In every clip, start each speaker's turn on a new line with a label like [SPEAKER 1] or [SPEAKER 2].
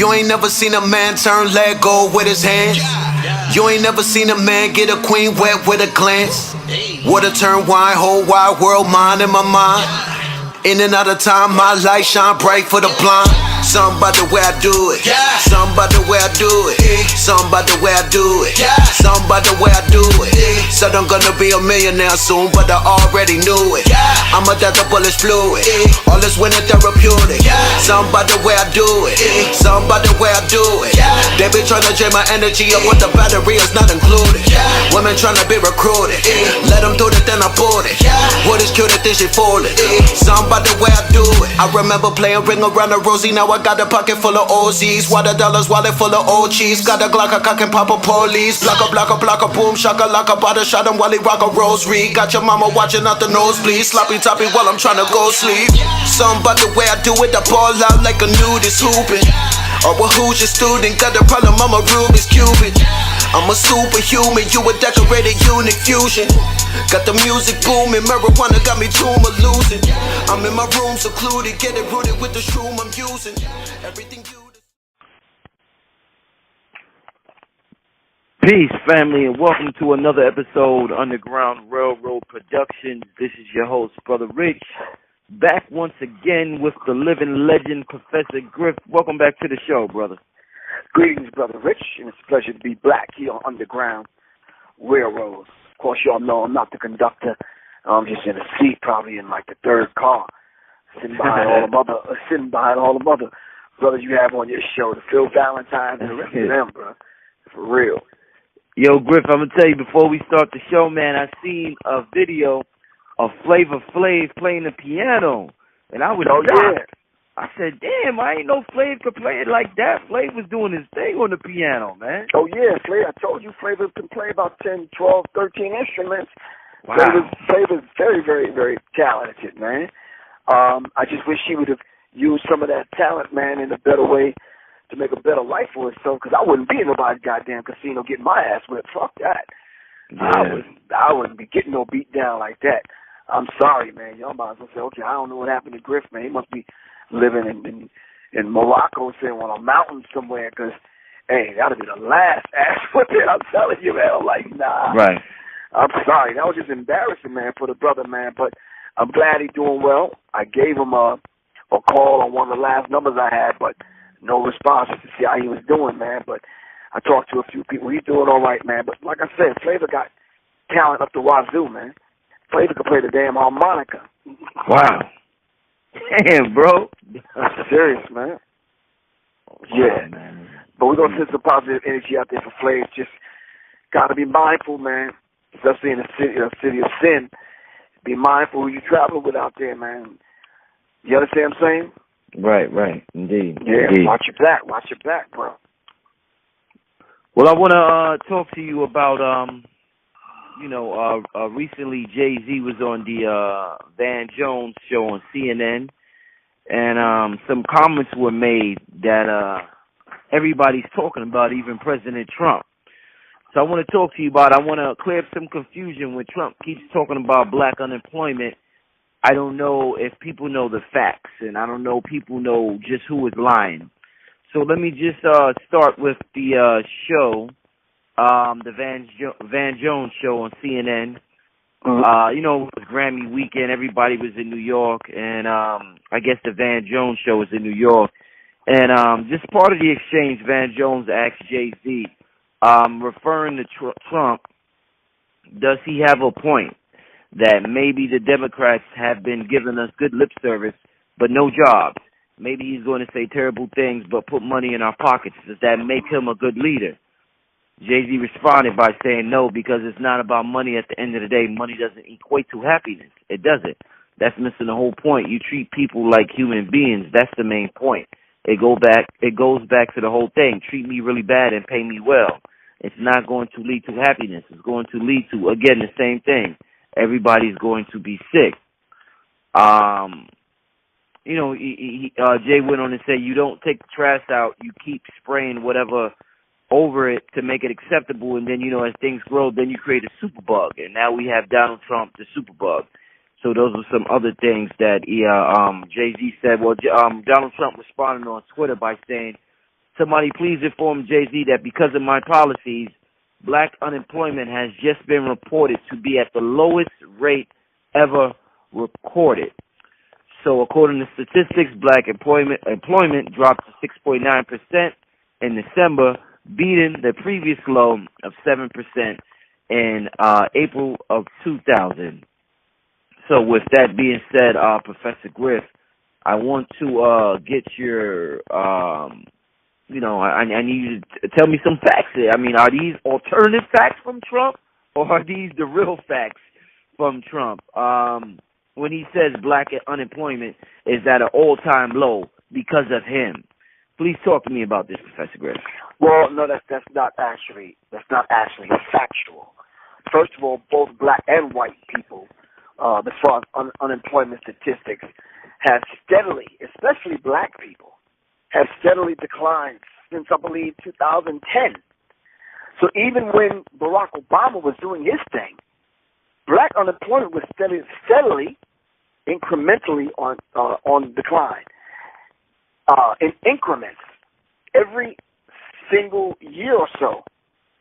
[SPEAKER 1] You ain't never seen a man turn leg gold with his hands. You ain't never seen a man get a queen wet with a glance. Water turn wine, whole wide world, mind in my mind. In and out of time, my light shine bright for the blind. Something about the way I do it. Something about the way I do it. Something about the way I do it. Something about the way I do it. Said I'm gonna be a millionaire soon, but I already knew it. I'm a death of bullets fluid. All this winning therapeutic. Something about the way I do it. Something about the way I do it. They be trying to drain my energy up with the battery is not included. Women trying to be recruited. Let them do it, then I bought it. What is cute, then she folded. Something about the way I do it. I remember playing ring around a rosy. Now I got a pocket full of OZs. Water dollars, wallet full of old cheese. Got a Glock, a cock and pop a police. Block a boom, shaka laka, bada shot him while he rock a rosary. Got your mama watching out the nosebleed. Sloppy toppy while I'm trying to go sleep. Something about the way I do it. I ball out like a nudist hooping. Or a Hoosier student. Got the problem, I'm a Rubik's Cupid. I'm a superhuman, you a decorated unique fusion. Got the music booming, marijuana got me tumor losing. I'm in my room secluded, get it rooted with the shroom I'm using. Everything you.
[SPEAKER 2] Peace, family, and welcome to another episode Underground Railroad Productions. This is your host, Brother Rich, back once again with the living legend, Professor Griff. Welcome back to the show, brother.
[SPEAKER 3] Greetings, Brother Rich, and it's a pleasure to be back here on Underground Railroad. Of course, y'all know I'm not the conductor. I'm just in a seat, probably in like the third car, sitting behind all the other brothers you have on your show, the Phil Valentine and the rest of them, bro. For real.
[SPEAKER 2] Yo, Griff, I'm gonna tell you before we start the show, man. I seen a video of Flavor Flav playing the piano, and I was shocked. I said, damn, I ain't know Flav could play it like that. Flav was doing his thing on the piano, man.
[SPEAKER 3] Oh, yeah, Flav. I told you Flavor can play about 10, 12, 13 instruments.
[SPEAKER 2] Wow.
[SPEAKER 3] Flavor's very, very, very talented, man. I just wish he would have used some of that talent, man, in a better way to make a better life for himself, because I wouldn't be in nobody's goddamn casino getting my ass whipped. Fuck that. Yeah. I wouldn't be getting no beat down like that. I'm sorry, man. Y'all might as well say, okay, I don't know what happened to Griff, man. He must be living in Morocco, saying on a mountain somewhere, because, hey, that would be the last ass whipping. I'm telling you, man. I'm like, nah.
[SPEAKER 2] Right.
[SPEAKER 3] I'm sorry. That was just embarrassing, man, for the brother, man. But I'm glad he's doing well. I gave him a call on one of the last numbers I had, but no response to see how he was doing, man. But I talked to a few people. He's doing all right, man. But like I said, Flavor got talent up the wazoo, man. Flavor could play the damn harmonica.
[SPEAKER 2] Wow. Damn, bro.
[SPEAKER 3] That's serious, man. Yeah. Man. But we're going to send some positive energy out there for Flav. Just got to be mindful, man, especially in a city of sin. Be mindful who you traveling with out there, man. You understand what I'm saying?
[SPEAKER 2] Right. Indeed.
[SPEAKER 3] Yeah,
[SPEAKER 2] Indeed.
[SPEAKER 3] Watch your back, bro.
[SPEAKER 2] Well, I want to talk to you about, recently Jay-Z was on the Van Jones show on CNN, and some comments were made that everybody's talking about, even President Trump. So I want to talk to you about, I want to clear up some confusion when Trump keeps talking about black unemployment. I don't know if people know the facts, and I don't know if people know just who is lying. So let me just start with the show, the Van Jones show on CNN. It was Grammy weekend. Everybody was in New York, and I guess the Van Jones show was in New York. And just part of the exchange, Van Jones asked Jay-Z, referring to Trump, does he have a point that maybe the Democrats have been giving us good lip service, but no jobs? Maybe he's going to say terrible things, but put money in our pockets. Does that make him a good leader? Jay-Z responded by saying no, because it's not about money at the end of the day. Money doesn't equate to happiness. It doesn't. That's missing the whole point. You treat people like human beings. That's the main point. It goes back to the whole thing. Treat me really bad and pay me well. It's not going to lead to happiness. It's going to lead to, again, the same thing. Everybody's going to be sick. Jay went on to say, you don't take the trash out, you keep spraying whatever over it to make it acceptable, and then, as things grow, then you create a superbug, and now we have Donald Trump, the superbug. So those are some other things that Jay-Z said. Well, Donald Trump responded on Twitter by saying, Somebody please inform Jay-Z that because of my policies, black unemployment has just been reported to be at the lowest rate ever recorded. So according to statistics, black employment dropped to 6.9% in December, beating the previous low of 7% in April of 2000. So with that being said, Professor Griff, I want to get your, I need you to tell me some facts here. I mean, are these alternative facts from Trump, or are these the real facts from Trump? When he says black unemployment is at an all-time low because of him. Please talk to me about this, Professor Griff.
[SPEAKER 3] Well, no, that's not actually factual. First of all, both black and white people, as far as unemployment statistics, have steadily, especially black people, have steadily declined since, I believe, 2010. So even when Barack Obama was doing his thing, black unemployment was steadily, incrementally on decline, in increments. Every single year or so,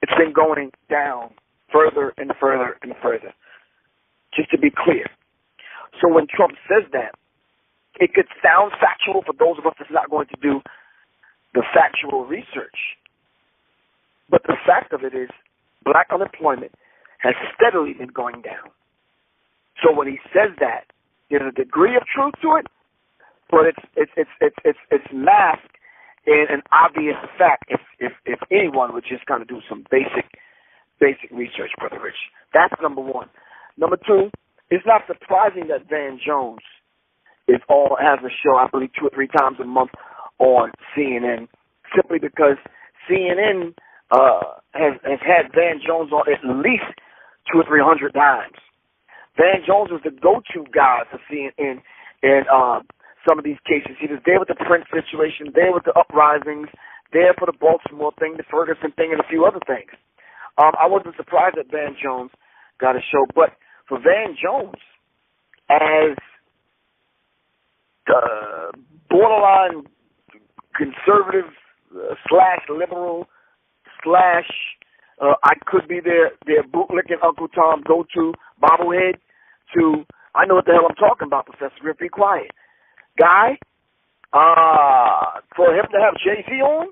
[SPEAKER 3] it's been going down further and further and further. Just to be clear. So when Trump says that, it could sound factual for those of us that's not going to do the factual research. But the fact of it is, black unemployment has steadily been going down. So when he says that, there's a degree of truth to it, but it's masked in an obvious fact. If anyone would just kind of do some basic research, Brother Rich. That's number one. Number two, it's not surprising that Van Jones has a show, I believe, 2 or 3 times a month on CNN, simply because CNN has had Van Jones on at least 200 or 300 times. Van Jones was the go-to guy for CNN in some of these cases. He was there with the Prince situation, there with the uprisings, there for the Baltimore thing, the Ferguson thing, and a few other things. I wasn't surprised that Van Jones got a show, but for Van Jones, as borderline conservative slash liberal slash I could be their bootlicking Uncle Tom go-to bobblehead, to I know what the hell I'm talking about, Professor Griff, be quiet. Guy, for him to have Jay-Z on,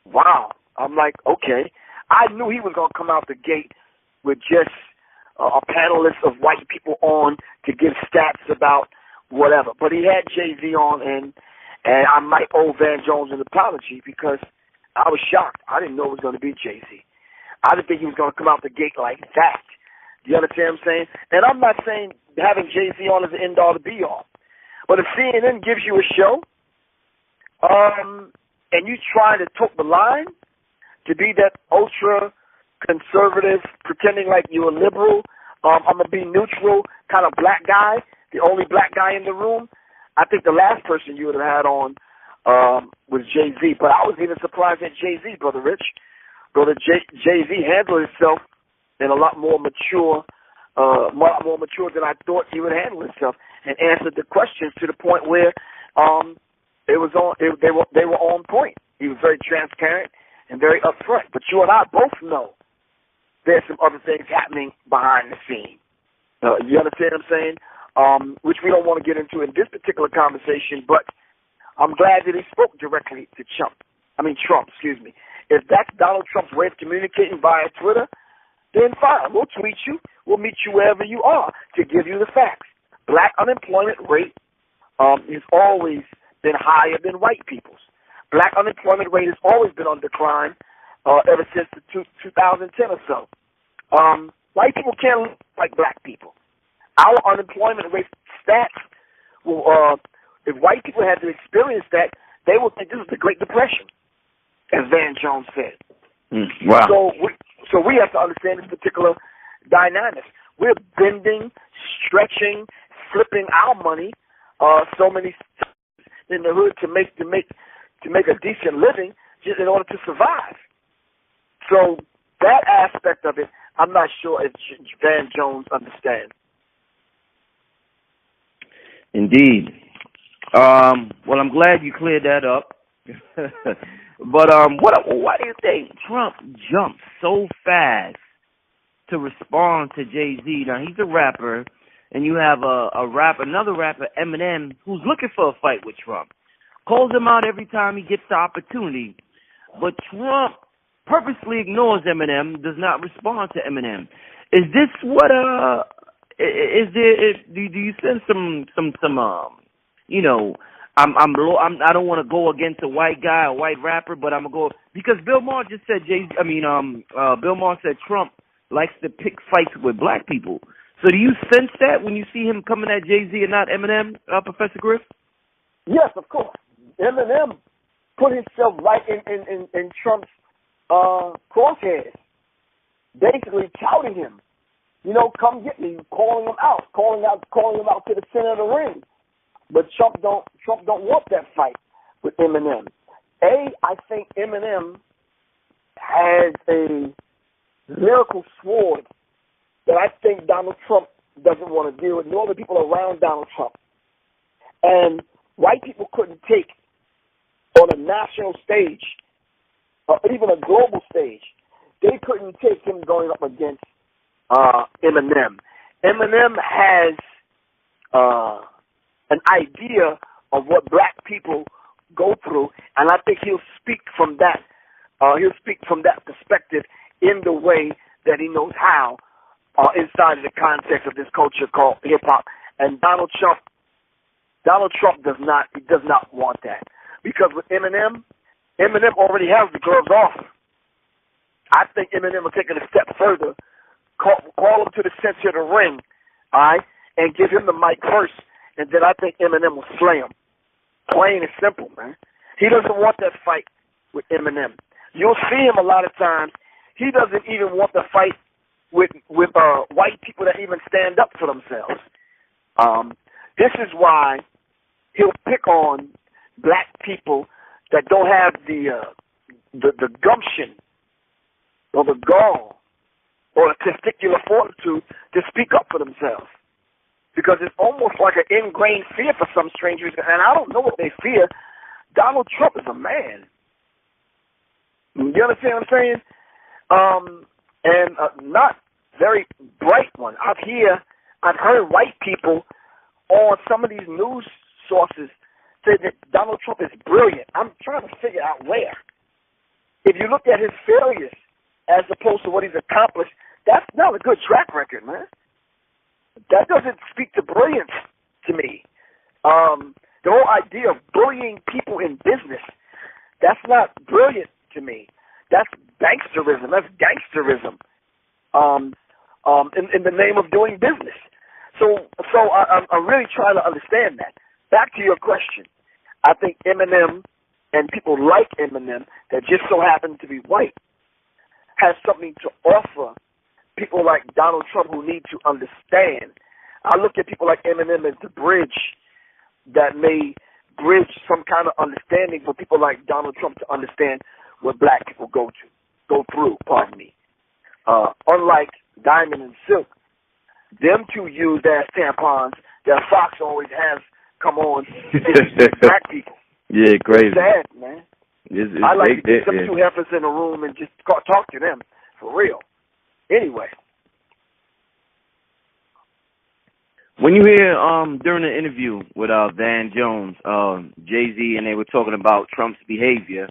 [SPEAKER 3] wow. I'm like, okay. I knew he was going to come out the gate with just a panelist of white people on to give stats about whatever. But he had Jay-Z on, and I might owe Van Jones an apology because I was shocked. I didn't know it was going to be Jay-Z. I didn't think he was going to come out the gate like that. Do you understand what I'm saying? And I'm not saying having Jay-Z on is the end-all to be-all. But if CNN gives you a show, and you try to tote the line to be that ultra-conservative, pretending like you're a liberal, I'm going to be neutral kind of black guy, the only black guy in the room, I think the last person you would have had on was Jay-Z. But I was even surprised at Jay-Z, Brother Rich. Brother Jay-Z handled himself in a lot more mature than I thought he would handle himself, and answered the questions to the point where they were on point. He was very transparent and very upfront. But you and I both know there's some other things happening behind the scene. You understand what I'm saying? Which we don't want to get into in this particular conversation, but I'm glad that he spoke directly to Trump. If that's Donald Trump's way of communicating via Twitter, then fine. We'll tweet you. We'll meet you wherever you are to give you the facts. Black unemployment rate has always been higher than white people's. Black unemployment rate has always been on decline ever since 2010 or so. White people can't look like black people. Our unemployment rate stats will, if white people had to experience that, they would think this is the Great Depression, as Van Jones said.
[SPEAKER 2] Wow.
[SPEAKER 3] So we have to understand this particular dynamic. We're bending, stretching, flipping our money so many times in the hood to make a decent living just in order to survive. So that aspect of it, I'm not sure if Van Jones understands.
[SPEAKER 2] Indeed. Well, I'm glad you cleared that up. But why do you think Trump jumped so fast to respond to Jay-Z? Now, he's a rapper, and you have another rapper, Eminem, who's looking for a fight with Trump. Calls him out every time he gets the opportunity. But Trump purposely ignores Eminem, does not respond to Eminem. Is this what is there? Do you sense some you know? I don't want to go against a white guy, a white rapper, but I'm gonna go because Bill Maher just said Bill Maher said Trump likes to pick fights with black people. So do you sense that when you see him coming at Jay-Z and not Eminem, Professor Griff?
[SPEAKER 3] Yes, of course. Eminem put himself right in Trump's crosshairs, basically touting him. You know, come get me, calling him out to the center of the ring. But Trump don't want that fight with Eminem. I think Eminem has a lyrical sword that I think Donald Trump doesn't want to deal with, nor the people around Donald Trump. And white people couldn't take on a national stage, or even a global stage, they couldn't take him going up against Eminem. Eminem has an idea of what black people go through, and I think he'll speak from that. He'll speak from that perspective in the way that he knows how, inside of the context of this culture called hip hop. And Donald Trump does not want that, because with Eminem already has the gloves off. I think Eminem will take it a step further, call him to the center of the ring, all right, and give him the mic first, and then I think Eminem will slay him. Plain and simple, man. He doesn't want that fight with Eminem. You'll see him a lot of times. He doesn't even want the fight with white people that even stand up for themselves. This is why he'll pick on black people that don't have the gumption or the gall or the testicular fortitude to speak up for themselves. Because it's almost like an ingrained fear for some strange reason, and I don't know what they fear. Donald Trump is a man. You understand what I'm saying? And not very bright one. I've heard white people on some of these news sources say that Donald Trump is brilliant. I'm trying to figure out where. If you look at his failures as opposed to what he's accomplished, that's not a good track record, man. That doesn't speak to brilliance to me. The whole idea of bullying people in business, that's not brilliant to me. That's banksterism. That's gangsterism in the name of doing business. So I'm really trying to understand that. Back to your question. I think Eminem and people like Eminem that just so happen to be white has something to offer people like Donald Trump who need to understand. I look at people like Eminem as the bridge that may bridge some kind of understanding for people like Donald Trump to understand what black people go through, pardon me. Unlike Diamond and Silk, them two used as tampons that Fox always has come on black people.
[SPEAKER 2] Yeah, crazy.
[SPEAKER 3] It's sad, man. I like to get some two heifers in a room and just talk to them, for real. Anyway.
[SPEAKER 2] When you hear during the interview with Van Jones, Jay-Z, and they were talking about Trump's behavior,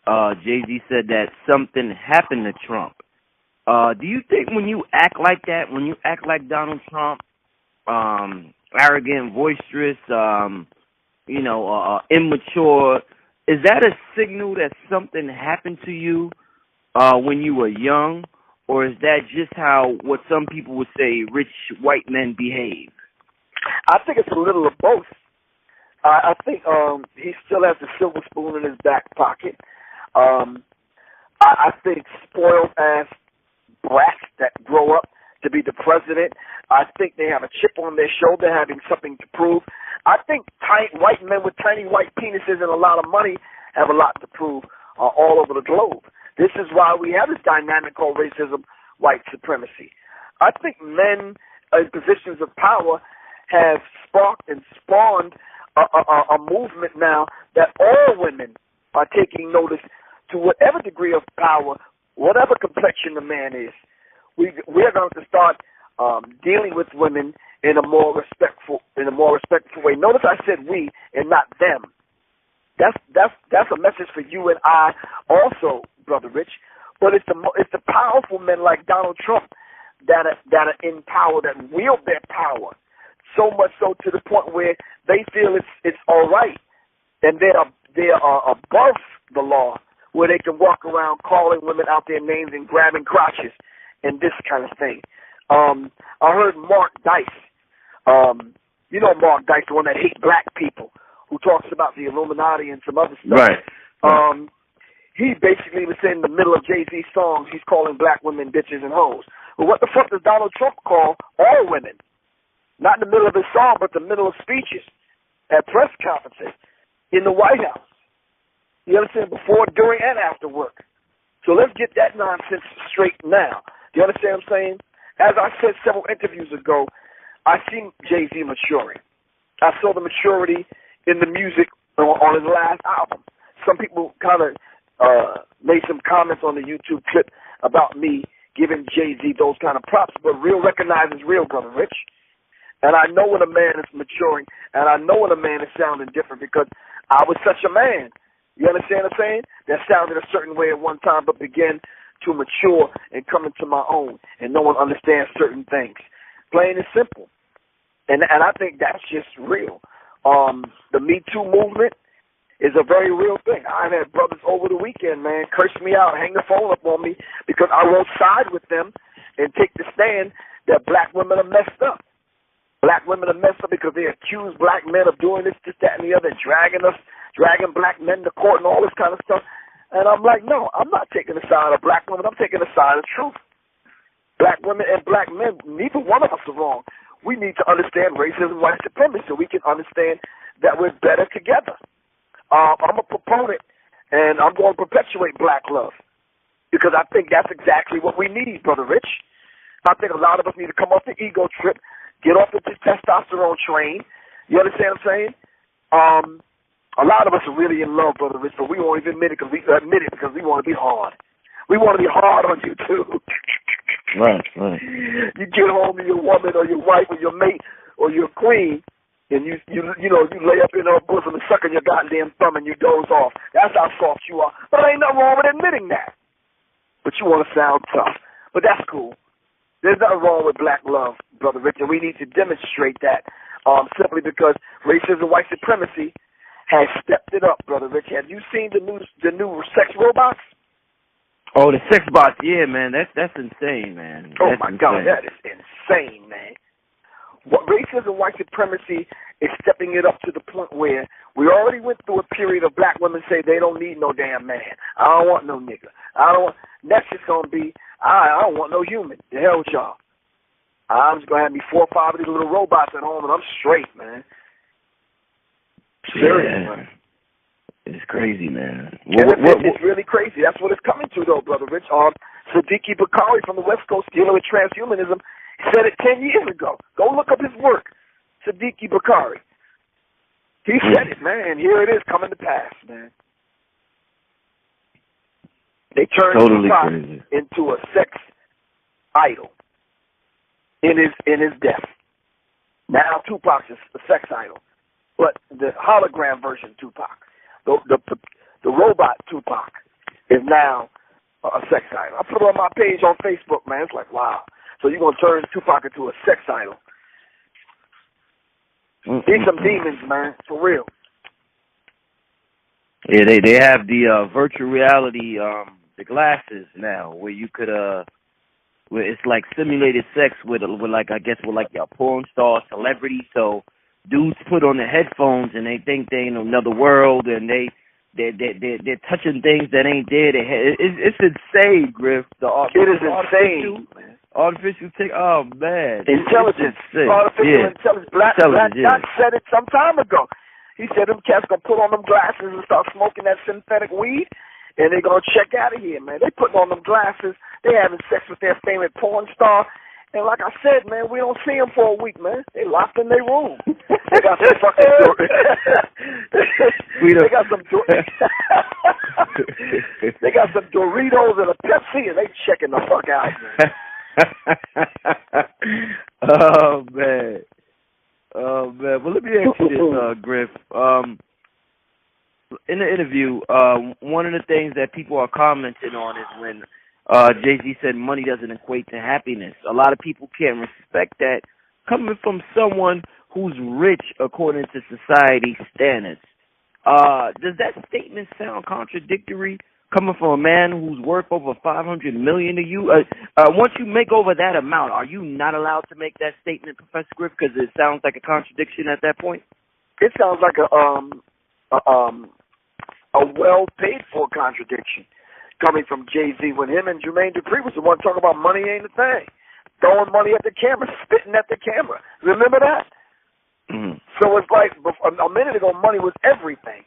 [SPEAKER 2] Jay-Z said that something happened to Trump. Do you think when you act like that, when you act like Donald Trump, arrogant, boisterous, immature, is that a signal that something happened to you when you were young? Or is that just what some people would say rich white men behave?
[SPEAKER 3] I think it's a little of both. I think he still has the silver spoon in his back pocket. I think spoiled-ass brats that grow up to be the president, I think they have a chip on their shoulder having something to prove. I think white men with tiny white penises and a lot of money have a lot to prove all over the globe. This is why we have this dynamic called racism, white supremacy. I think men in positions of power have sparked and spawned a movement now that all women by taking notice to whatever degree of power, whatever complexion the man is. We're going to start dealing with women in a more respectful way. Notice I said we and not them. That's a message for you and I also, Brother Rich. But it's the powerful men like Donald Trump that are in power, that wield their power, so much so to the point where they feel it's all right, and they are above the law, where they can walk around calling women out their names and grabbing crotches and this kind of thing. I heard Mark Dice. You know Mark Dice, the one that hates black people, who talks about the Illuminati and some other stuff.
[SPEAKER 2] Right.
[SPEAKER 3] He basically was in the middle of Jay-Z's songs, he's calling black women bitches and hoes. But what the fuck does Donald Trump call all women? Not in the middle of his song, but the middle of speeches, at press conferences, in the White House. You understand? Before, during, and after work. So let's get that nonsense straight now. Do you understand what I'm saying? As I said several interviews ago, I see Jay-Z maturing. I saw the maturity in the music on his last album. Some people kind of made some comments on the YouTube clip about me giving Jay-Z those kind of props, but real recognizes real, Brother Rich. And I know when a man is maturing, and I know when a man is sounding different because I was such a man. You understand what I'm saying? That sounded a certain way at one time, but began to mature and come into my own, and no one understands certain things. Plain and simple. And I think that's just real. The Me Too movement is a very real thing. I've had brothers over the weekend, man, curse me out, hang the phone up on me because I won't side with them and take the stand that black women are messed up. Black women are messed up because they accuse black men of doing this, that, and the other, dragging black men to court and all this kind of stuff. And I'm like, no, I'm not taking the side of black women. I'm taking the side of truth. Black women and black men, neither one of us are wrong. We need to understand racism, white supremacy, so we can understand that we're better together. I'm a proponent, and I'm going to perpetuate black love because I think that's exactly what we need, Brother Rich. I think a lot of us need to come off the ego trip, get off the testosterone train. You understand what I'm saying? A lot of us are really in love, Brother Rich, but we won't even admit it because we want to be hard. We want to be hard on you, too.
[SPEAKER 2] Right.
[SPEAKER 3] You get home to your woman or your wife or your mate or your queen, and you lay up in her bosom and sucking your goddamn thumb and you doze off. That's how soft you are. But there ain't nothing wrong with admitting that. But you want to sound tough. But that's cool. There's nothing wrong with black love, Brother Rich, and we need to demonstrate that simply because racism, white supremacy has stepped it up, Brother Rich. Have you seen the new sex robots?
[SPEAKER 2] Oh, the sex bots, yeah, man. That's insane, man.
[SPEAKER 3] Oh, my God, that is insane, man. What racism, white supremacy is stepping it up to the point where we already went through a period of black women say they don't need no damn man. I don't want no nigga. Next it's going to be, I don't want no human. The hell with y'all. I'm just going to have me 4 or 5 of these little robots at home and I'm straight, man. Serious, man.
[SPEAKER 2] It's crazy, man.
[SPEAKER 3] It's really crazy. That's what it's coming to, though, Brother Rich. Siddiqui Bakari from the West Coast dealing with transhumanism said it 10 years ago. Go look up his work, Siddiqui Bakari. He said it, man. Here it is coming to pass, man. They turned Tupac into a sex idol in his death. Now Tupac's a sex idol, but the hologram version Tupac. The robot Tupac is now a sex idol. I put it on my page on Facebook, man. It's like, wow. So you're going to turn Tupac into a sex idol. These some demons, man, for real.
[SPEAKER 2] Yeah, they have the virtual reality, the glasses now, where you could, where it's like simulated sex with like, I guess, with like your porn star celebrity. So dudes put on the headphones and they think they in another world, and they're touching things that ain't there. It's insane, Griff.
[SPEAKER 3] It is insane, man.
[SPEAKER 2] Artificial oh man,
[SPEAKER 3] intelligence. Artificial intelligence. Black Dot said it some time ago. He said them cats gonna put on them glasses and start smoking that synthetic weed, and they're gonna check out of here, man. They putting on them glasses. They having sex with their favorite porn star, And like I said, man, we don't see them for a week, man. They locked in their room. They got some fucking they got some they got some Doritos and a Pepsi, and they checking the fuck out, man.
[SPEAKER 2] Oh man. Well, let me ask you this, Griff. In the interview, one of the things that people are commenting on is when Jay-Z said money doesn't equate to happiness. A lot of people can't respect that coming from someone who's rich according to society standards. Does that statement sound contradictory coming from a man who's worth over $500 million to you? Once you make over that amount, are you not allowed to make that statement, Professor Griff, because it sounds like a contradiction at that point?
[SPEAKER 3] It sounds like a well-paid-for contradiction coming from Jay-Z when him and Jermaine Dupri was the one talking about money ain't a thing. Throwing money at the camera, spitting at the camera. Remember that?
[SPEAKER 2] Mm-hmm.
[SPEAKER 3] So it's like a minute ago, money was everything.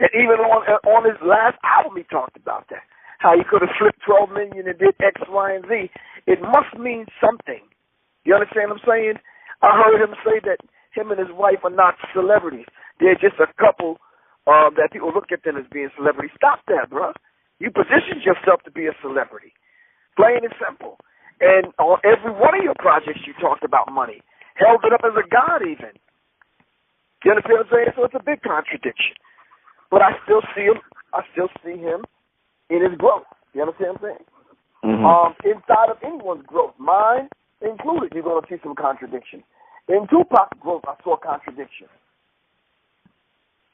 [SPEAKER 3] And even on his last album, he talked about that. How he could have flipped $12 million and did X, Y, and Z. It must mean something. You understand what I'm saying? I heard him say that him and his wife are not celebrities. They're just a couple that people look at them as being celebrities. Stop that, bro. You positioned yourself to be a celebrity. Plain and simple. And on every one of your projects, you talked about money. Held it up as a god, even. You understand what I'm saying? So it's a big contradiction. But I still see him in his growth. You understand what I'm saying?
[SPEAKER 2] Mm-hmm.
[SPEAKER 3] Inside of anyone's growth, mine included, you're going to see some contradiction. In Tupac's growth, I saw contradiction.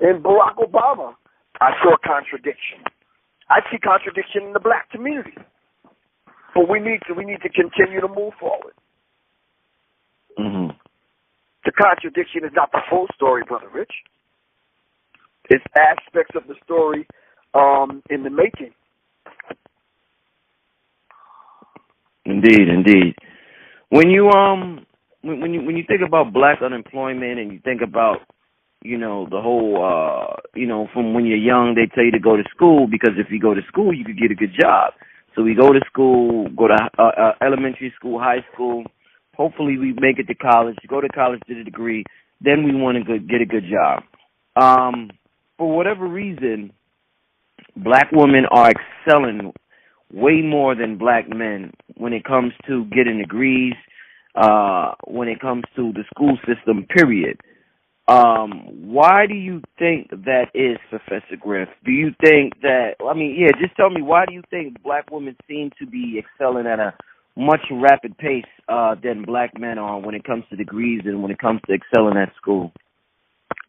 [SPEAKER 3] In Barack Obama, I saw contradiction. I see contradiction in the black community. But we need to continue to move forward.
[SPEAKER 2] Mm-hmm.
[SPEAKER 3] The contradiction is not the full story, Brother Rich. It's aspects of the story in the making.
[SPEAKER 2] Indeed. When you when you think about black unemployment and you think about the whole from when you're young they tell you to go to school because if you go to school you could get a good job. So we go to school, go to elementary school, high school. Hopefully we make it to college. Go to college, get a degree. Then we want to get a good job. For whatever reason, black women are excelling way more than black men when it comes to getting degrees, when it comes to the school system, period. Why do you think that is, Professor Griff? Do you think that, just tell me, why do you think black women seem to be excelling at a much rapid pace than black men are when it comes to degrees and when it comes to excelling at school?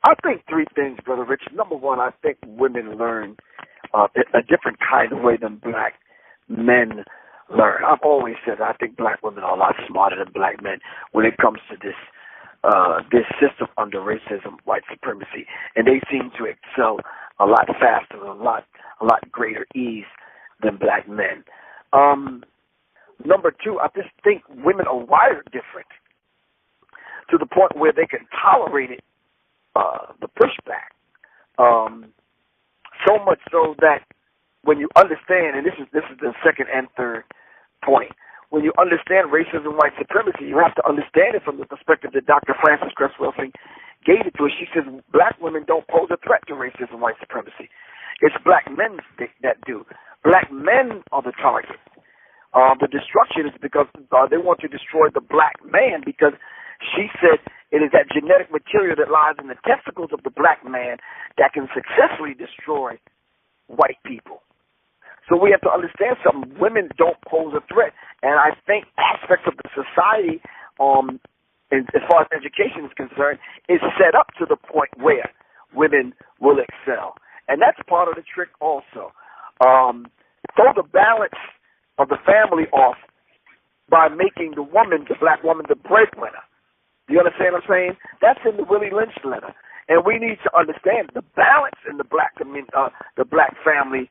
[SPEAKER 3] I think three things, Brother Rich. Number one, I think women learn a different kind of way than black men learn. I've always said I think black women are a lot smarter than black men when it comes to this system under racism, white supremacy, and they seem to excel a lot faster, a lot greater ease than black men. Number two, I just think women are wired different to the point where they can tolerate it, the pushback, so much so that when you understand, and this is the second and third point. When you understand racism, white supremacy, you have to understand it from the perspective that Dr. Frances Cress Welsing gave it to us. She says black women don't pose a threat to racism, white supremacy. It's black men that do. Black men are the target. The destruction is because they want to destroy the black man because she said it is that genetic material that lies in the testicles of the black man that can successfully destroy white people. So we have to understand something. Women don't pose a threat. And I think aspects of the society, as far as education is concerned, is set up to the point where women will excel. And that's part of the trick also. Throw the balance of the family off by making the black woman, the breadwinner. Do you understand what I'm saying? That's in the Willie Lynch letter. And we need to understand the balance in the black family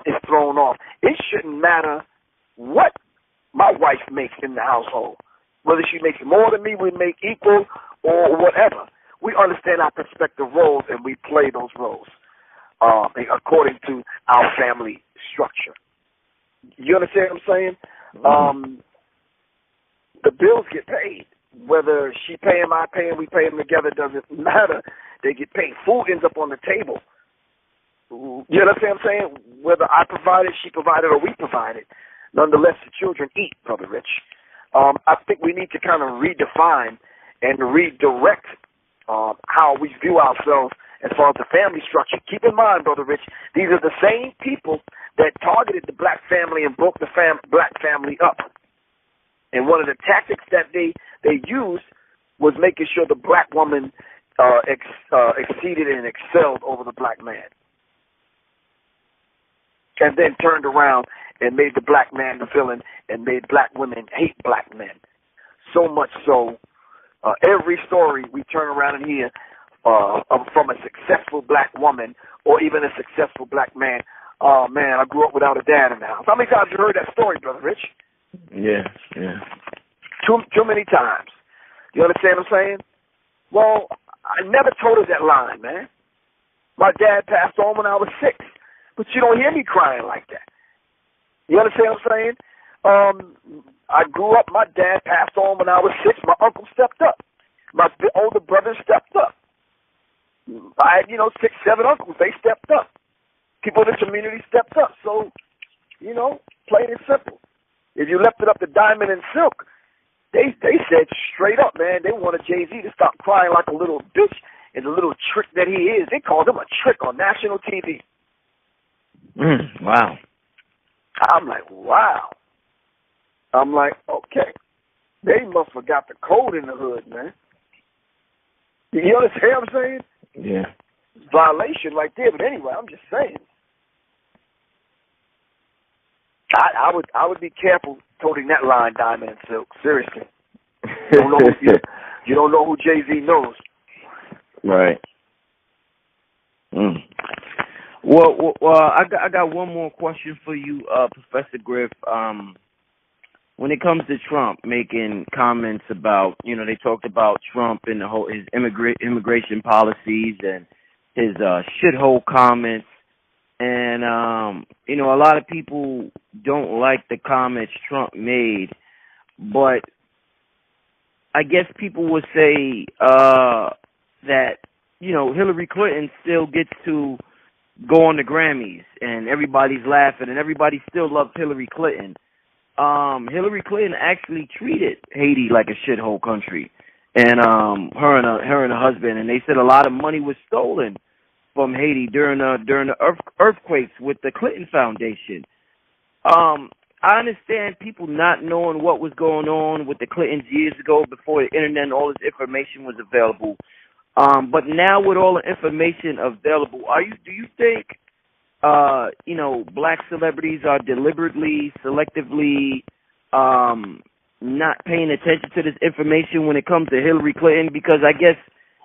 [SPEAKER 3] is thrown off. It shouldn't matter what my wife makes in the household. Whether she makes more than me, we make equal, or whatever. We understand our prospective roles, and we play those roles according to our family structure. You understand what I'm saying? the bills get paid. Whether she pay him, I pay him, we pay him together, doesn't matter. They get paid. Food ends up on the table. You understand what I'm saying? Whether I provided, she provided, or we provided, nonetheless, the children eat, Brother Rich. I think we need to kind of redefine and redirect how we view ourselves as far as the family structure. Keep in mind, Brother Rich, these are the same people that targeted the black family and broke the black family up. And one of the tactics that they used was making sure the black woman exceeded and excelled over the black man. And then turned around and made the black man the villain and made black women hate black men. So much so, every story we turn around and hear from a successful black woman or even a successful black man, oh, man, I grew up without a dad in the house. How many times have you heard that story, Brother Rich?
[SPEAKER 2] Yeah.
[SPEAKER 3] Too many times. You understand what I'm saying? Well, I never told her that line, man. My dad passed on when I was 6. But you don't hear me crying like that. You understand what I'm saying? I grew up, my dad passed on when I was 6. My uncle stepped up. My older brother stepped up. I had, 6, 7 uncles. They stepped up. People in the community stepped up. So, plain and simple. If you left it up to Diamond and Silk, they said straight up, man, they wanted Jay-Z to stop crying like a little bitch and the little trick that he is. They called him a trick on national TV.
[SPEAKER 2] Wow.
[SPEAKER 3] I'm like, wow. I'm like, okay. They must have got the code in the hood, man. You understand what I'm saying?
[SPEAKER 2] Yeah.
[SPEAKER 3] Violation right there, but anyway, I'm just saying. I would be careful toting that line, Diamond and Silk. Seriously. You don't know who Jay-Z knows.
[SPEAKER 2] Right. Well, I got one more question for you, Professor Griff. When it comes to Trump making comments about, they talked about Trump and his immigration policies and his shithole comments, and a lot of people don't like the comments Trump made, but I guess people would say that Hillary Clinton still gets to go on the Grammys, and everybody's laughing, and everybody still loves Hillary Clinton. Hillary Clinton actually treated Haiti like a shithole country, and her and her husband, and they said a lot of money was stolen from Haiti during the earthquakes with the Clinton Foundation. I understand people not knowing what was going on with the Clintons years ago before the internet and all this information was available. But now with all the information available, do you think, black celebrities are deliberately, selectively, not paying attention to this information when it comes to Hillary Clinton? Because I guess,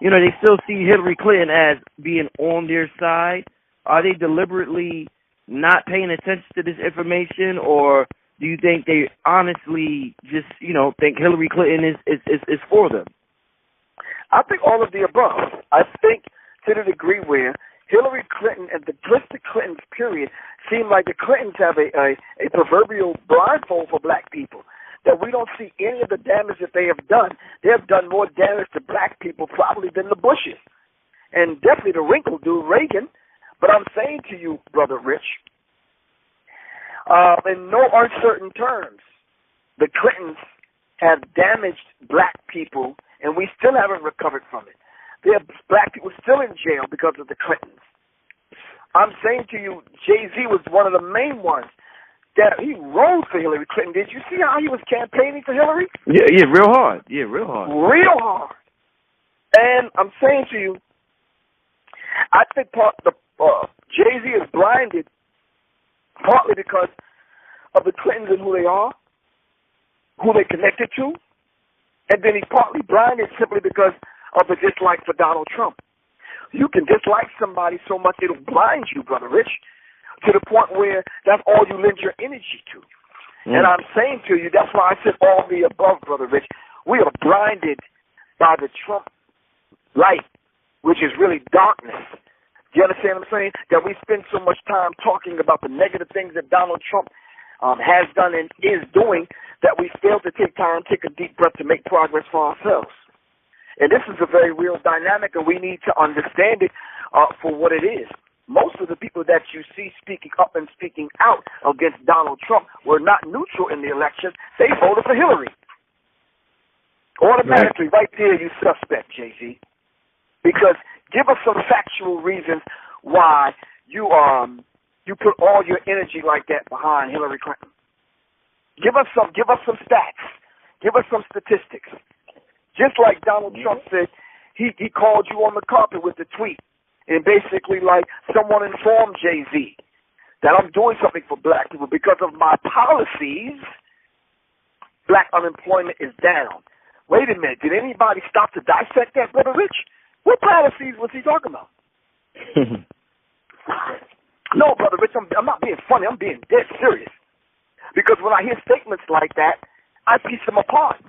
[SPEAKER 2] they still see Hillary Clinton as being on their side. Are they deliberately not paying attention to this information, or do you think they honestly just, think Hillary Clinton is for them?
[SPEAKER 3] I think all of the above. I think to the degree where Hillary Clinton and the Clintons, period, seem like the Clintons have a proverbial blindfold for black people, that we don't see any of the damage that they have done. They have done more damage to black people probably than the Bushes, and definitely the wrinkled dude, Reagan. But I'm saying to you, Brother Rich, in no uncertain terms, the Clintons have damaged black people, and we still haven't recovered from it. There are black people still in jail because of the Clintons. I'm saying to you, Jay-Z was one of the main ones that he rose for Hillary Clinton. Did you see how he was campaigning for Hillary?
[SPEAKER 2] Yeah, real hard. Yeah, real hard.
[SPEAKER 3] Real hard. And I'm saying to you, I think Jay-Z is blinded partly because of the Clintons and who they are, who they connected to, and then he's partly blinded simply because of a dislike for Donald Trump. You can dislike somebody so much it'll blind you, Brother Rich, to the point where that's all you lend your energy to. And I'm saying to you, that's why I said all the above, Brother Rich. We are blinded by the Trump light, which is really darkness. Do you understand what I'm saying? That we spend so much time talking about the negative things that Donald Trump has done and is doing that we fail to take time, take a deep breath to make progress for ourselves. And this is a very real dynamic, and we need to understand it for what it is. Most of the people that you see speaking up and speaking out against Donald Trump were not neutral in the election. They voted for Hillary. Automatically, right there, you suspect, Jay-Z. Because give us some factual reasons why you put all your energy like that behind Hillary Clinton. Give us some stats. Give us some statistics. Just like Donald Trump said, he called you on the carpet with the tweet. And basically, like, someone informed Jay-Z that I'm doing something for black people because of my policies, black unemployment is down. Wait a minute. Did anybody stop to dissect that, Brother Rich? What policies was he talking about? No, Brother Rich, I'm not being funny. I'm being dead serious. Because when I hear statements like that, I piece them apart.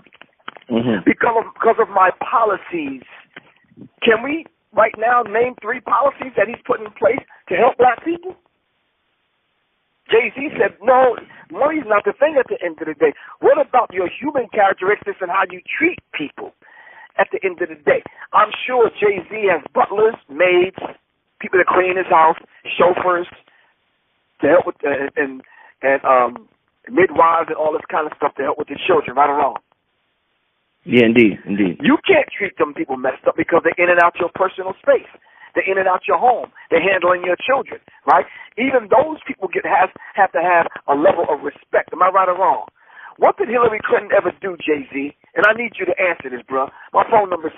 [SPEAKER 3] Because of my policies. Can we right now name 3 policies that he's put in place to help black people? Jay-Z said, no, money's not the thing at the end of the day. What about your human characteristics and how you treat people at the end of the day? I'm sure Jay-Z has butlers, maids, people that clean his house, chauffeurs to help with, and midwives and all this kind of stuff to help with the children, right or wrong?
[SPEAKER 2] Yeah, indeed.
[SPEAKER 3] You can't treat them people messed up because they're in and out your personal space. They're in and out your home. They're handling your children, right? Even those people have to have a level of respect. Am I right or wrong? What did Hillary Clinton ever do, Jay-Z? And I need you to answer this, bro. My phone number is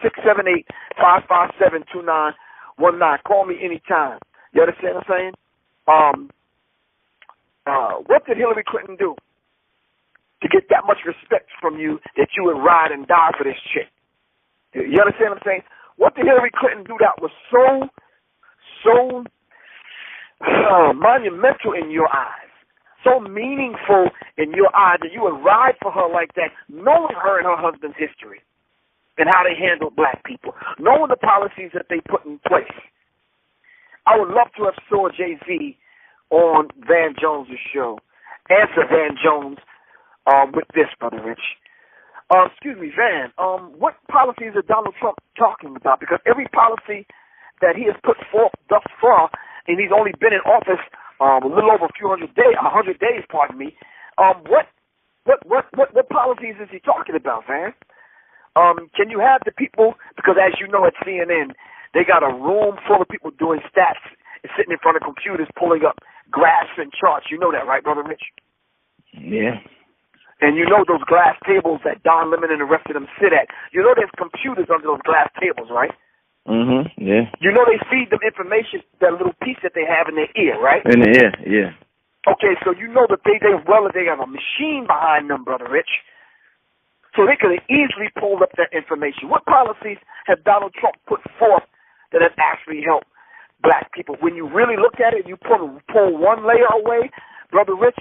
[SPEAKER 3] 678-557-2919. Call me anytime. You understand what I'm saying? What did Hillary Clinton do to get that much respect from you that you would ride and die for this chick? You understand what I'm saying? What did Hillary Clinton do that was so monumental in your eyes, so meaningful in your eyes that you would ride for her like that, knowing her and her husband's history and how they handled black people, knowing the policies that they put in place? I would love to have saw Jay-Z on Van Jones' show. Answer Van Jones with this, Brother Rich. Excuse me, Van, what policies is Donald Trump talking about? Because every policy that he has put forth thus far, and he's only been in office a little over 100 days, pardon me. What policies is he talking about, Van? Can you have the people, because as you know at CNN, they got a room full of people doing stats and sitting in front of computers pulling up graphs and charts. You know that, right, Brother Rich?
[SPEAKER 2] Yeah.
[SPEAKER 3] And you know those glass tables that Don Lemon and the rest of them sit at. You know there's computers under those glass tables, right?
[SPEAKER 2] Yeah.
[SPEAKER 3] You know they feed them information, that little piece that they have in their ear, right?
[SPEAKER 2] In the ear, yeah.
[SPEAKER 3] Okay, so you know that they have a machine behind them, Brother Rich. So they could have easily pulled up that information. What policies have Donald Trump put forth that have actually helped black people? When you really look at it, you pull one layer away, Brother Rich,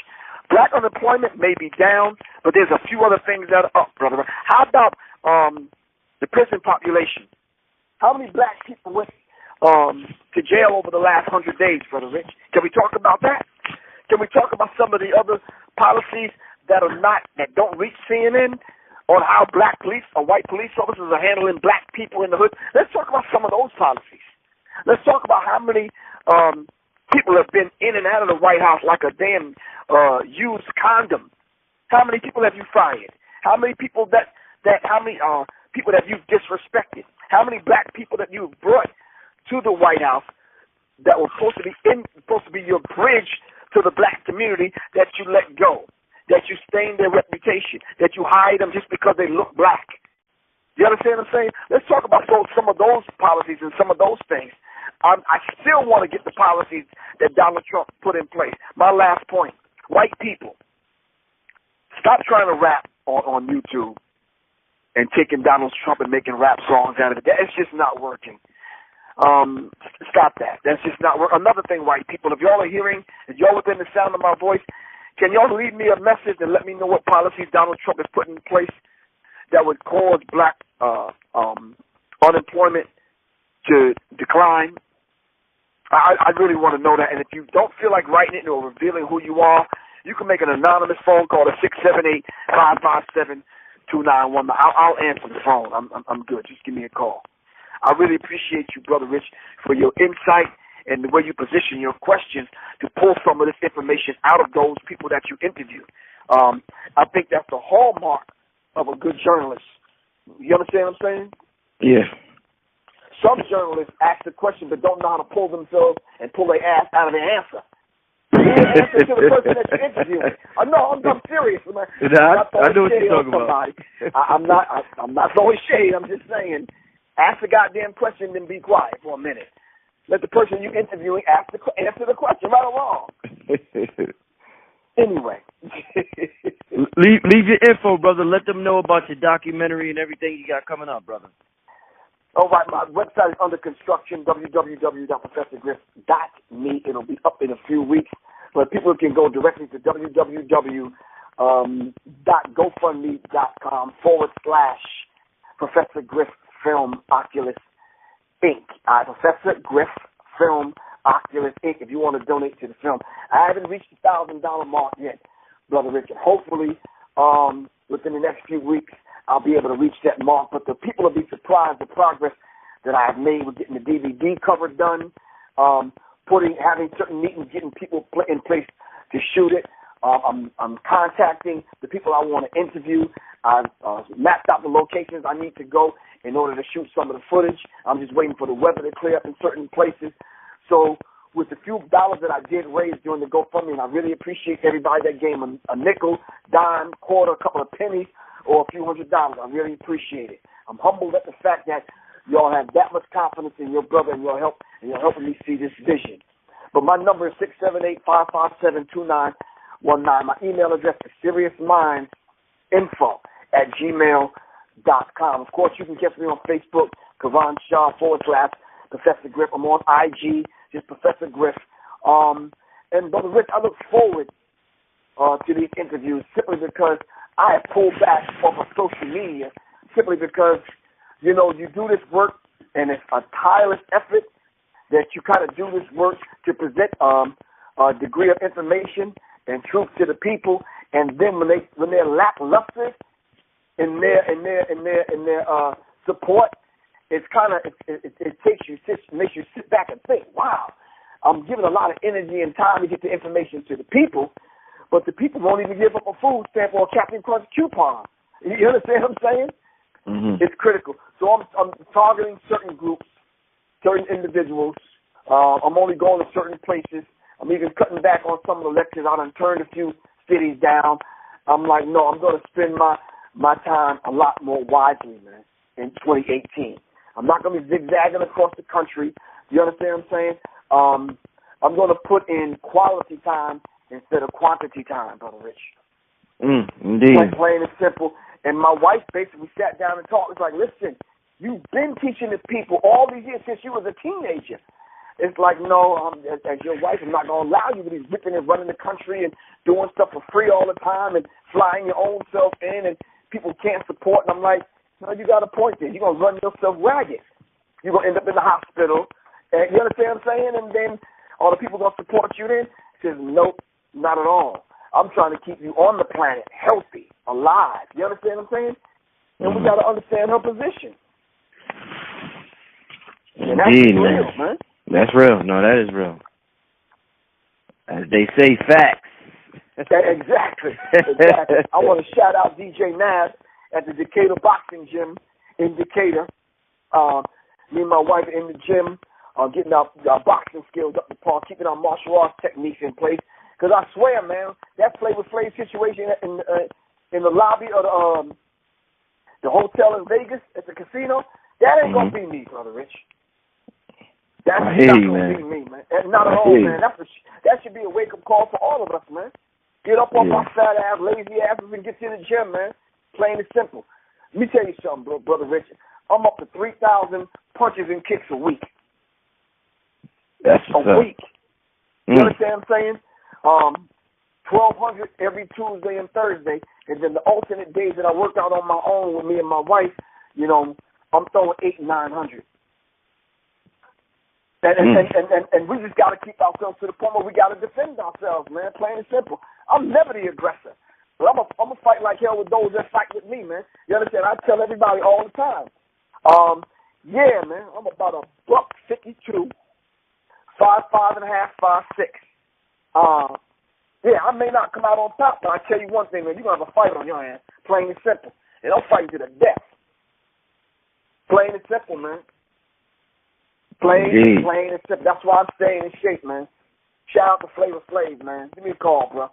[SPEAKER 3] black unemployment may be down, but there's a few other things that are up, brother. How about the prison population? How many black people went to jail over the last 100 days, Brother Rich? Can we talk about that? Can we talk about some of the other policies that don't reach CNN on how black police or white police officers are handling black people in the hood? Let's talk about some of those policies. Let's talk about how many people have been in and out of the White House like a damn used condom. How many people have you fired? How many people people that you've disrespected? How many black people that you've brought to the White House that were supposed to be your bridge to the black community that you let go, that you stained their reputation, that you hired them just because they look black? You understand what I'm saying? Let's talk about some of those policies and some of those things. I still want to get the policies that Donald Trump put in place. My last point, white people, stop trying to rap on YouTube and taking Donald Trump and making rap songs out of it. It's just not working. Stop that. That's just not working. Another thing, white people, if y'all are hearing, if y'all within the sound of my voice, can y'all leave me a message and let me know what policies Donald Trump has put in place that would cause black unemployment to decline? I really want to know that. And if you don't feel like writing it or revealing who you are, you can make an anonymous phone call to 678-557-2919. I'll answer the phone. I'm good. Just give me a call. I really appreciate you, Brother Rich, for your insight and the way you position your questions to pull some of this information out of those people that you interview. I think that's the hallmark of a good journalist. You understand what I'm saying?
[SPEAKER 2] Yeah.
[SPEAKER 3] Some journalists ask the question but don't know how to pull themselves and pull their ass out of the answer. You answer to the person that you're interviewing. I'm serious, man.
[SPEAKER 2] I know what you're talking about.
[SPEAKER 3] I'm not throwing shade. I'm just saying, ask the goddamn question, then be quiet for a minute. Let the person you're interviewing answer the question, right or wrong. Anyway.
[SPEAKER 2] leave your info, brother. Let them know about your documentary and everything you got coming up, brother.
[SPEAKER 3] All right, my website is under construction, www.professorgriff.me. It'll be up in a few weeks, but people can go directly to www.gofundme.com/Professor Griff Film Oculus Inc. Professor Griff Film Oculus Inc. If you want to donate to the film. I haven't reached the $1,000 mark yet, Brother Richard. Hopefully, within the next few weeks, I'll be able to reach that mark. But the people will be surprised the progress that I've made with getting the DVD cover done, having certain meetings, getting people in place to shoot it. I'm contacting the people I want to interview. I've mapped out the locations I need to go in order to shoot some of the footage. I'm just waiting for the weather to clear up in certain places. So with the few dollars that I did raise during the GoFundMe, and I really appreciate everybody that gave a nickel, dime, quarter, a couple of pennies, or a few $100s. I really appreciate it. I'm humbled at the fact that y'all have that much confidence in your brother and you're helping me see this vision. But my number is 678-557-2919. My email address is seriousminds.info@gmail.com. Of course, you can catch me on Facebook, Kavan Shah /Professor Griff. I'm on IG, just Professor Griff. And Brother Rich, I look forward to these interviews simply because I have pulled back off of social media simply because, you do this work and it's a tireless effort that you kind of do this work to present a degree of information and truth to the people, and then when they're lackluster in their support, it's kind of it makes you sit back and think, wow, I'm giving a lot of energy and time to get the information to the people, but the people won't even give up a food stamp or a Captain Crunch coupon. You understand what I'm saying?
[SPEAKER 2] Mm-hmm.
[SPEAKER 3] It's critical. So I'm targeting certain groups, certain individuals. I'm only going to certain places. I'm even cutting back on some of the lectures. I done turned a few cities down. I'm like, no, I'm going to spend my time a lot more wisely, man, in 2018. I'm not going to be zigzagging across the country. You understand what I'm saying? I'm going to put in quality time instead of quantity time, Brother Rich.
[SPEAKER 2] Indeed.
[SPEAKER 3] Plain and simple. And my wife basically sat down and talked. It's like, listen, you've been teaching the people all these years since you was a teenager. It's like, no, as your wife, I'm not going to allow you to be whipping and running the country and doing stuff for free all the time and flying your own self in and people can't support. And I'm like, no, you got a point there. You're going to run yourself ragged. You're going to end up in the hospital. And you understand what I'm saying? And then all the people going to support you then? She says, nope, not at all. I'm trying to keep you on the planet, healthy, alive. You understand what I'm saying? And we got to understand her position. And that's real, man.
[SPEAKER 2] That's real. No, that is real. As they say, facts.
[SPEAKER 3] Exactly. I want to shout out DJ Naz at the Decatur Boxing Gym in Decatur. Me and my wife are in the gym, getting our boxing skills up to par, keeping our martial arts techniques in place. Because I swear, man, that Flavor Flav situation in the lobby of the hotel in Vegas at the casino, that ain't going to be me, Brother Rich. That's not going to be me, man. Not at all, man. That should be a wake-up call for all of us, man. Get up off our fat ass, lazy asses, and get to the gym, man. Plain and simple. Let me tell you something, Brother Richard. I'm up to 3,000 punches and kicks a week.
[SPEAKER 2] That's
[SPEAKER 3] a week. You understand what I'm saying? 1,200 every Tuesday and Thursday, and then the alternate days that I work out on my own with me and my wife, I'm throwing 800 and 900. And we just got to keep ourselves to the point where we got to defend ourselves, man, plain and simple. I'm never the aggressor. But I'm going to fight like hell with those that fight with me, man. You understand? I tell everybody all the time. Yeah, man, I'm about $152, 5'5.5", 5'6". Yeah, I may not come out on top, but I tell you one thing, man, you're going to have a fight on your hands, plain and simple. And I'll fight you to the death. Plain and simple, man. Plain and simple. That's why I'm staying in shape, man. Shout out to Flavor Flav, man. Give me a call, bro.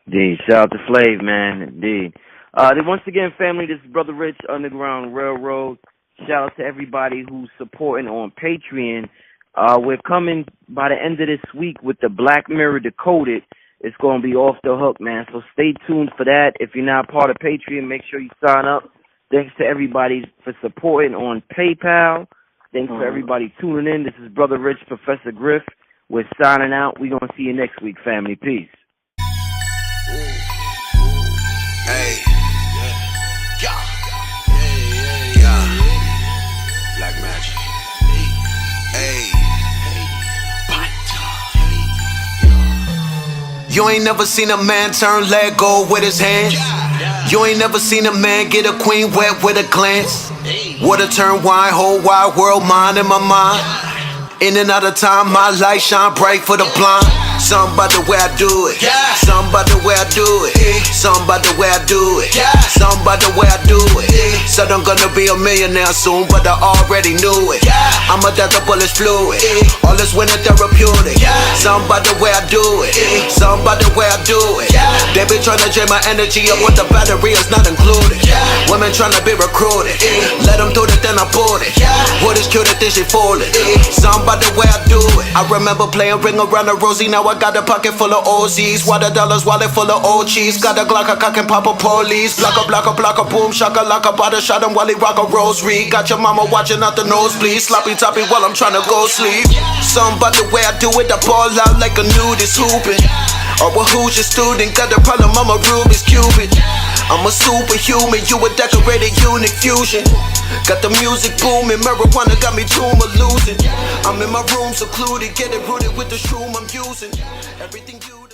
[SPEAKER 2] Indeed. Shout out to Flav, man. Indeed. Then once again, family, this is Brother Rich, Underground Railroad. Shout out to everybody who's supporting on Patreon. We're coming by the end of this week with the Black Mirror Decoded. It's going to be off the hook, man. So stay tuned for that. If you're not part of Patreon, make sure you sign up. Thanks to everybody for supporting on PayPal. Thanks for everybody tuning in. This is Brother Rich, Professor Griff. We're signing out. We're going to see you next week, family. Peace.
[SPEAKER 1] Hey. Yeah. Black magic. Hey. You ain't never seen a man turn leg gold with his hands. You ain't never seen a man get a queen wet with a glance. Water turn wine, whole wide world, mind in my mind. In and out of time, my light shine bright for the blind. Something about the way I do it. Something about the way I do it. Something about the way I do it. Something about the way I do it. Said I'm gonna be a millionaire soon, but I already knew it. I'm a death, the bullet's fluid. All this winter therapeutic. Something about the way I do it. Something about the way I do it. They been trying to drain my energy up with the battery, it's not included. Women trying to be recruited. Let them do it, then I pulled it. What is cute, then she fooled it. Something about the way I do it. I remember playing ring around the rosy, now I got a pocket full of OZs. Water dollars, wallet full of old cheese. Got a Glock, a cock and pop a police. Block a boom, shaka laka, bada shot him while he rock a rosary. Got your mama watching out the nosebleed. Sloppy toppy while I'm trying to go sleep. Something about the way I do it, I ball out like a nudist hooping. Or a who's your student, got the problem, I'm a Rubik's Cupid. I'm a superhuman, you a decorated unique fusion. Got the music booming, marijuana got me tomb losing. I'm in my room secluded, getting rooted with the shroom I'm using. Everything you